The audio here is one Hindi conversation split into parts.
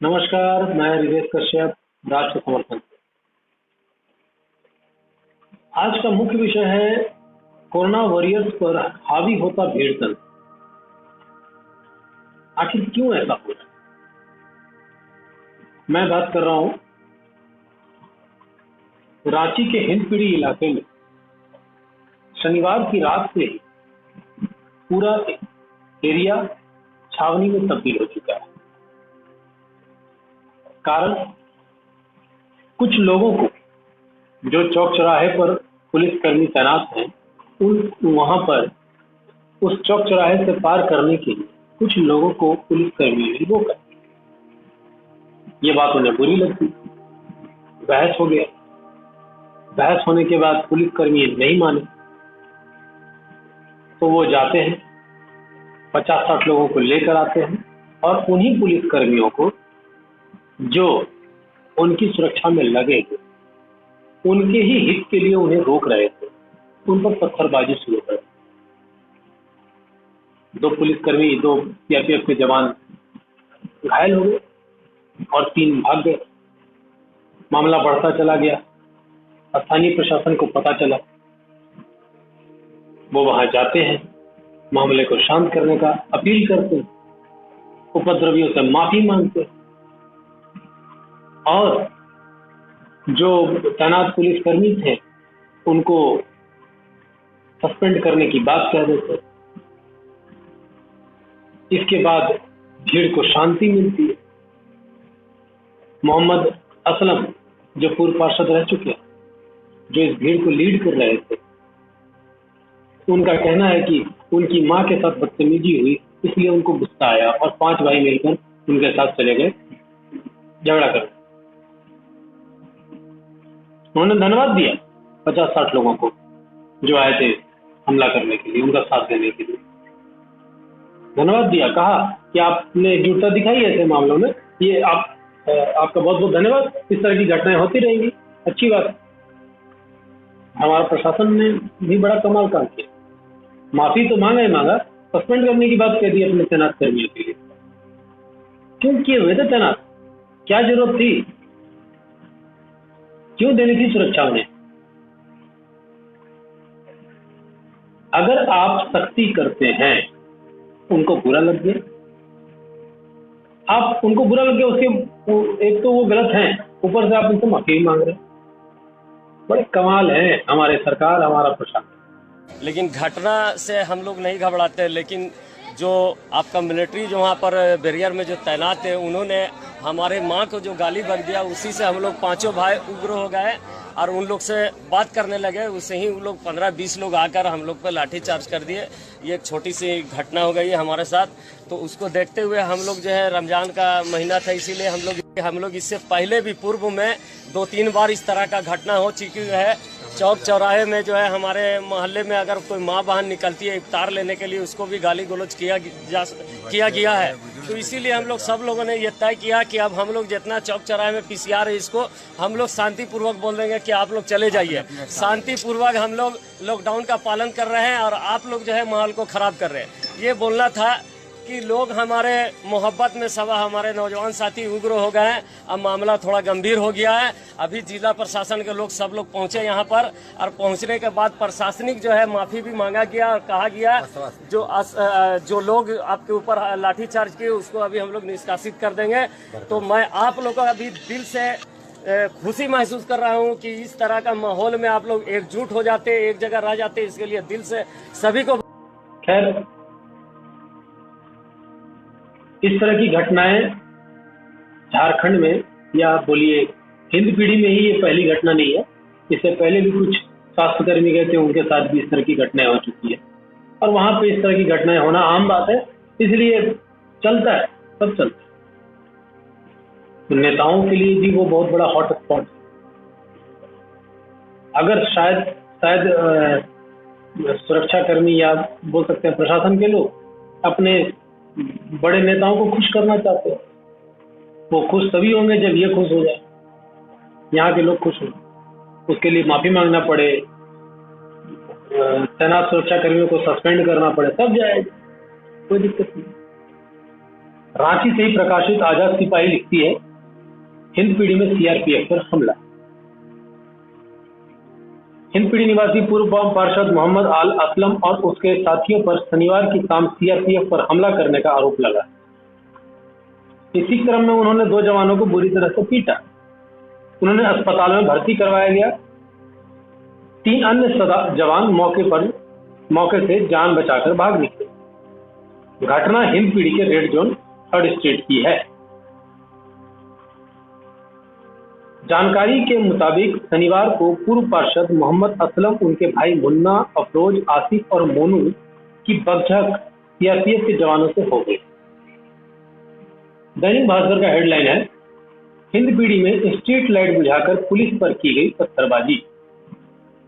नमस्कार, मैं रिवेश कश्यप, राष्ट्र समर्थन। आज का मुख्य विषय है कोरोना वॉरियर्स पर हावी होता भीड़ तंत्र। आखिर क्यों ऐसा हो रहा है? मैं बात कर रहा हूं रांची के हिंदपीढ़ी इलाके में शनिवार की रात से ही पूरा एरिया छावनी में तब्दील हो चुका है। कारण कुछ लोगों को जो चौक चौराहे पर पुलिसकर्मी तैनात हैं, वहां पर उस चौक चौराहे से पार करने के लिए कुछ लोगों को पुलिसकर्मियों ने रोका। ये बात उन्हें बुरी लगती, बहस हो गया। बहस होने के बाद पुलिसकर्मी नहीं माने तो वो जाते हैं, 50-60 लोगों को लेकर आते हैं और उन्हीं पुलिसकर्मियों को जो उनकी सुरक्षा में लगे थे, उनके ही हित के लिए उन्हें रोक रहे थे, उन पर पत्थरबाजी शुरू कर। 2 पुलिसकर्मी, 2 सीआरपीएफ के जवान घायल हो गए और 3 भाग गए। मामला बढ़ता चला गया। स्थानीय प्रशासन को पता चला, वो वहां जाते हैं, मामले को शांत करने का अपील करते हैं, उपद्रवियों से माफी मांगते हैं और जो तैनात पुलिसकर्मी थे उनको सस्पेंड करने की बात कह देते। इसके बाद भीड़ को शांति मिलती है। मोहम्मद असलम, जो पूर्व पार्षद रह चुके हैं, जो इस भीड़ को लीड कर रहे थे, उनका कहना है कि उनकी मां के साथ बदतमीजी हुई, इसलिए उनको गुस्सा आया और 5 भाई मिलकर उनके साथ चले गए झगड़ा कर। उन्होंने धन्यवाद दिया 50-60 लोगों को जो आए थे हमला करने के लिए, उनका साथ देने के लिए धन्यवाद दिया। कहा कि आपने एकजुटता दिखाई ऐसे मामलों में, ये आपका बहुत बहुत धन्यवाद। इस तरह की घटनाएं होती रहेंगी, अच्छी बात। हमारा प्रशासन ने भी बड़ा कमाल काम किया, माफी तो मांगा, सस्पेंड करने की बात कह दी अपने तैनात कर्मियों के लिए। क्यों किए हुए थे तैनात? क्या जरूरत थी? क्यों देनी थी सुरक्षा उन्हें? अगर आप सख्ती करते हैं, उनको बुरा लग गया, उसके एक तो वो गलत हैं, ऊपर से आप उनसे माफी मांग रहे हैं। बड़े कमाल है हमारे सरकार, हमारा प्रशासन। लेकिन घटना से हम लोग नहीं घबराते, लेकिन जो आपका मिलिट्री जो वहाँ पर बैरियर में जो तैनात है, उन्होंने हमारे माँ को जो गाली बक दिया, उसी से हम लोग 5 भाई उग्र हो गए और उन लोग से बात करने लगे। उससे ही उन लोग 15-20 लोग आकर हम लोग पर लाठी चार्ज कर दिए। ये एक छोटी सी घटना हो गई है हमारे साथ। तो उसको देखते हुए हम लोग जो है, रमजान का महीना था, इसीलिए हम लोग इससे पहले भी पूर्व में 2-3 बार इस तरह का घटना हो चुकी है। चौक चौराहे में जो है, हमारे मोहल्ले में अगर कोई माँ बहन निकलती है इफ्तार लेने के लिए, उसको भी गाली गलौज किया गया है। तो इसीलिए हम लोग सब लोगों ने ये तय किया कि अब हम लोग जितना चौक चौराहे में पीसीआर है, इसको हम लोग शांतिपूर्वक बोल देंगे कि आप लोग चले जाइए। शांतिपूर्वक हम लोग लॉकडाउन का पालन कर रहे हैं और आप लोग जो है माहौल को खराब कर रहे हैं। ये बोलना था कि लोग हमारे मोहब्बत में सब हमारे नौजवान साथी उग्र हो गए हैं। अब मामला थोड़ा गंभीर हो गया है। अभी जिला प्रशासन के लोग सब लोग पहुंचे यहाँ पर, और पहुंचने के बाद प्रशासनिक जो है माफी भी मांगा गया और कहा गया जो लोग आपके ऊपर लाठीचार्ज किए, उसको अभी हम लोग निष्कासित कर देंगे। तो मैं आप लोगों का अभी दिल से खुशी महसूस कर रहा हूँ कि इस तरह का माहौल में आप लोग एकजुट हो जाते, एक जगह रह जाते, इसके लिए दिल से सभी को। खैर, इस तरह की घटनाएं झारखंड में, या बोलिए हिंदपीढ़ी में ही, ये पहली घटना नहीं है। इससे पहले भी कुछ स्वास्थ्यकर्मी गए थे, उनके साथ भी इस तरह की घटनाएं हो चुकी है और वहां पे इस तरह की घटनाएं होना आम बात है। इसलिए चलता है, सब चलता है। तो नेताओं के लिए भी वो बहुत बड़ा हॉट स्पॉट। अगर शायद सुरक्षाकर्मी या बोल सकते हैं प्रशासन के लोग अपने बड़े नेताओं को खुश करना चाहते हैं, वो खुश तभी होंगे जब ये खुश हो जाए, यहाँ के लोग खुश हो। उसके लिए माफी मांगना पड़े, तैनात सुरक्षा कर्मियों को सस्पेंड करना पड़े, तब जाएगा, कोई दिक्कत नहीं। रांची से ही प्रकाशित आजाद सिपाही लिखती है, हिंदपीढ़ी में सीआरपीएफ पर हमला। हिंदपीढ़ी निवासी पूर्व पार्षद मोहम्मद आल असलम और उसके साथियों पर शनिवार की शाम सीआरपीएफ पर हमला करने का आरोप लगा। इसी क्रम में उन्होंने 2 जवानों को बुरी तरह से पीटा। उन्होंने अस्पताल में भर्ती करवाया गया। 3 अन्य जवान मौके से जान बचाकर भाग निकले। घटना हिंदपीढ़ी के रेड जोन 3rd स्ट्रीट की है। जानकारी के मुताबिक शनिवार को पूर्व पार्षद मोहम्मद असलम, उनके भाई मुन्ना, अफरोज, आसिफ और मोनू की बकझक सीआरपीएफ के जवानों से हो गई। दैनिक भास्कर का हेडलाइन है, हिंदपीढ़ी में स्ट्रीट लाइट बुझाकर पुलिस पर की गई पत्थरबाजी।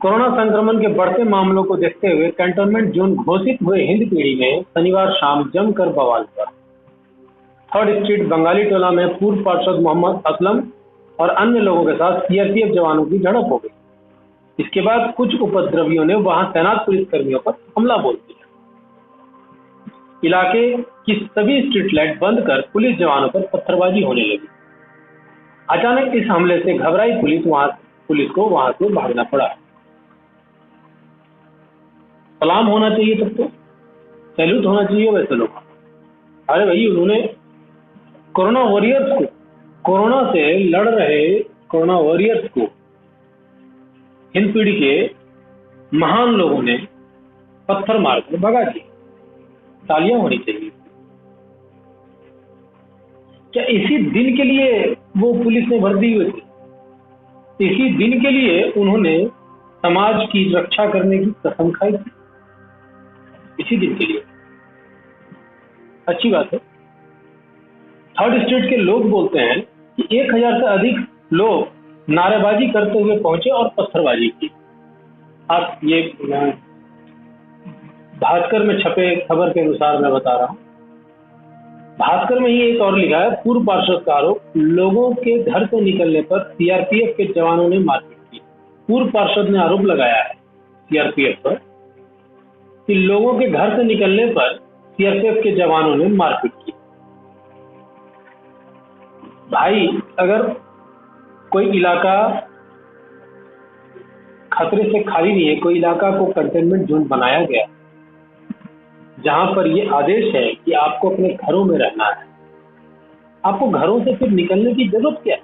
कोरोना संक्रमण के बढ़ते मामलों को देखते हुए कंटेनमेंट जोन घोषित हुए हिंदपीढ़ी में शनिवार शाम जमकर बवाल हुआ। 3rd स्ट्रीट बंगाली टोला में पूर्व पार्षद मोहम्मद असलम और अन्य लोगों के साथ सीआरपीएफ जवानों की झड़प हो गई। इसके बाद कुछ उपद्रवियों ने वहां तैनात पुलिसकर्मियों पर हमला बोल दिया। इलाके की सभी स्ट्रीट लाइट बंद कर पुलिस जवानों पर पत्थरबाजी होने लगी। अचानक इस हमले से घबराई पुलिस को वहां से भागना पड़ा। सलाम होना चाहिए, तब तो सैल्यूट होना चाहिए वैसे लोग। अरे भाई, उन्होंने कोरोना वॉरियर्स को, कोरोना से लड़ रहे कोरोना वॉरियर्स को हिंदपीढ़ी के महान लोगों ने पत्थर मारकर भगा दिया। तालियां होनी चाहिए। क्या इसी दिन के लिए वो पुलिस में भर्ती हुए थे? इसी दिन के लिए उन्होंने समाज की रक्षा करने की कसम खाई थी? इसी दिन के लिए। अच्छी बात है। 3rd स्ट्रीट के लोग बोलते हैं कि 1000 से अधिक लोग नारेबाजी करते हुए पहुंचे और पत्थरबाजी की। आप ये भास्कर में छपे खबर के अनुसार मैं बता रहा हूं। भास्कर में ही एक और लिखा है, पूर्व पार्षद का आरोप, लोगों के घर से निकलने पर सीआरपीएफ के जवानों ने मारपीट की। पूर्व पार्षद ने आरोप लगाया है सीआरपीएफ पर कि लोगों के घर से निकलने पर सीआरपीएफ के जवानों ने मारपीट की। भाई, अगर कोई इलाका खतरे से खाली नहीं है, कोई इलाका को कंटेनमेंट जोन बनाया गया जहां पर यह आदेश है कि आपको अपने घरों में रहना है, आपको घरों से फिर निकलने की जरूरत क्या है?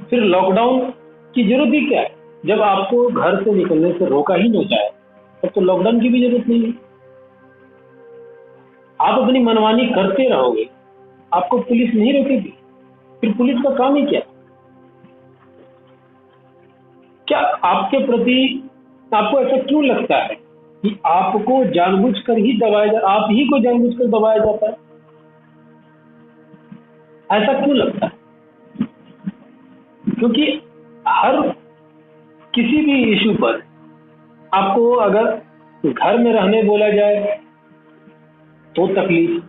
फिर लॉकडाउन की जरूरत ही क्या है? जब आपको घर से निकलने से रोका ही नहीं जाए तब तो लॉकडाउन की भी जरूरत नहीं है। आप अपनी मनमानी करते रहोगे, आपको पुलिस नहीं रोकेगी। फिर पुलिस का काम ही क्या? क्या आपके प्रति आपको ऐसा क्यों लगता है कि आपको जानबूझकर ही आप ही को जानबूझकर दबाया जाता है? ऐसा क्यों लगता है? क्योंकि हर किसी भी इशू पर आपको अगर घर में रहने बोला जाए तो तकलीफ,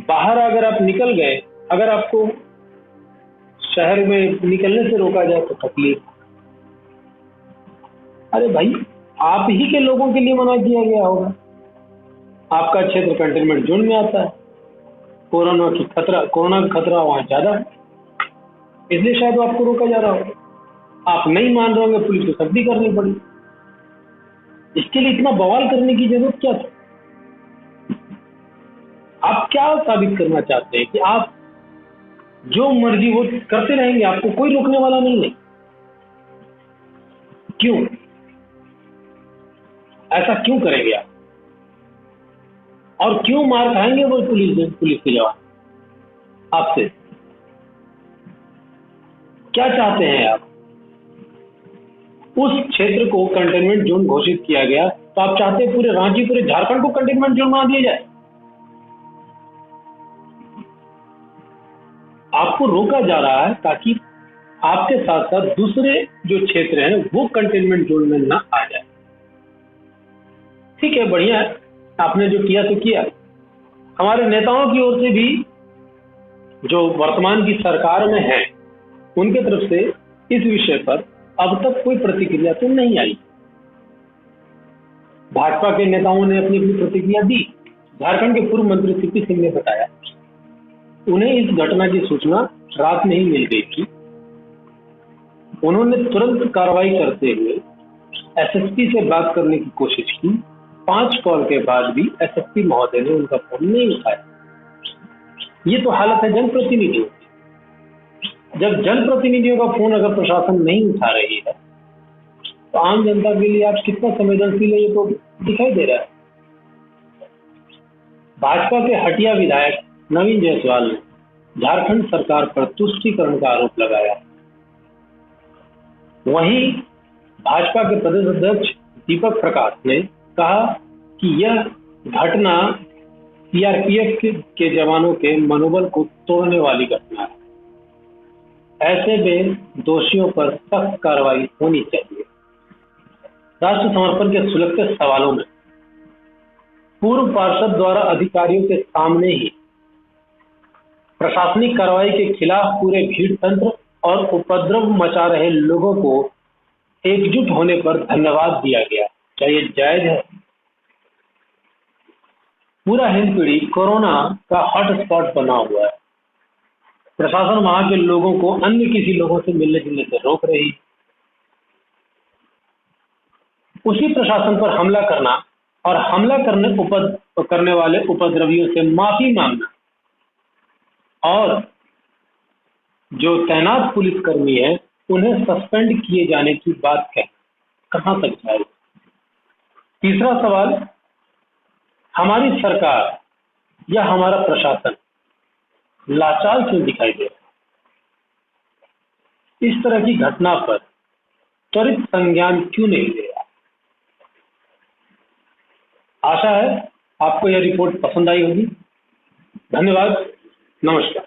बाहर अगर आप निकल गए, अगर आपको शहर में निकलने से रोका जाए तो तकलीफ। अरे भाई, आप ही के लोगों के लिए मना किया गया होगा। आपका क्षेत्र कंटेनमेंट जोन में आता है, कोरोना का खतरा वहां ज्यादा है, इसलिए शायद आपको रोका जा रहा होगा। आप नहीं मान रहे होंगे, पुलिस को सख्ती करनी पड़ी। इसके लिए इतना बवाल करने की जरूरत क्या थी? आप क्या साबित करना चाहते हैं कि आप जो मर्जी वो करते रहेंगे, आपको कोई रोकने वाला नहीं है? क्यों? ऐसा क्यों करेंगे आप? और क्यों मार खाएंगे वो पुलिस के जवान आपसे? क्या चाहते हैं आप? उस क्षेत्र को कंटेनमेंट जोन घोषित किया गया तो आप चाहते हैं पूरे रांची, पूरे झारखंड को कंटेनमेंट जोन बना दिया जाए? आपको रोका जा रहा है ताकि आपके साथ साथ दूसरे जो क्षेत्र हैं वो कंटेनमेंट जोन में ना आ जाए। ठीक है, बढ़िया है, आपने जो किया तो किया। हमारे नेताओं की ओर से भी, जो वर्तमान की सरकार में है, उनके तरफ से इस विषय पर अब तक कोई प्रतिक्रिया तो नहीं आई। भाजपा के नेताओं ने अपनी प्रतिक्रिया दी, झारखंड के पूर्व मंत्री सीपी सिंह ने बताया, उन्हें इस घटना की सूचना रात में ही मिल गई थी। उन्होंने तुरंत कार्रवाई करते हुए एसएसपी से बात करने की कोशिश की। 5 कॉल के बाद भी एसएसपी महोदय ने उनका फोन नहीं उठाया। ये तो हालत है जनप्रतिनिधियों की। जब जनप्रतिनिधियों का फोन अगर प्रशासन नहीं उठा रही है तो आम जनता के लिए आप कितना संवेदनशील है ये तो दिखाई दे रहा है। भाजपा के हटिया विधायक नवीन जायसवाल ने झारखंड सरकार पर तुष्टीकरण का आरोप लगाया। वहीं भाजपा के प्रदेश अध्यक्ष दीपक प्रकाश ने कहा कि यह घटना सीआरपीएफ के जवानों के मनोबल को तोड़ने वाली घटना है। ऐसे में दोषियों पर सख्त कार्रवाई होनी चाहिए। राष्ट्र समर्पण के सुलगते सवालों में पूर्व पार्षद द्वारा अधिकारियों के सामने ही प्रशासनिक कार्रवाई के खिलाफ पूरे भीड़ तंत्र और उपद्रव मचा रहे लोगों को एकजुट होने पर धन्यवाद दिया गया। क्या ये जायज है? पूरा हिंदपीढ़ी कोरोना का हॉटस्पॉट बना हुआ है। प्रशासन वहां के लोगों को अन्य किसी लोगों से मिलने जुलने से रोक रही है। उसी प्रशासन पर हमला करना और हमला करने वाले उपद्रवियों से माफी मांगना और जो तैनात पुलिसकर्मी है उन्हें सस्पेंड किए जाने की बात कहां तक जाएगी? तीसरा सवाल, हमारी सरकार या हमारा प्रशासन लाचार क्यों दिखाई दे रहा है? इस तरह की घटना पर त्वरित संज्ञान क्यों नहीं ले रहा? आशा है आपको यह रिपोर्ट पसंद आई होगी। धन्यवाद, नमस्कार।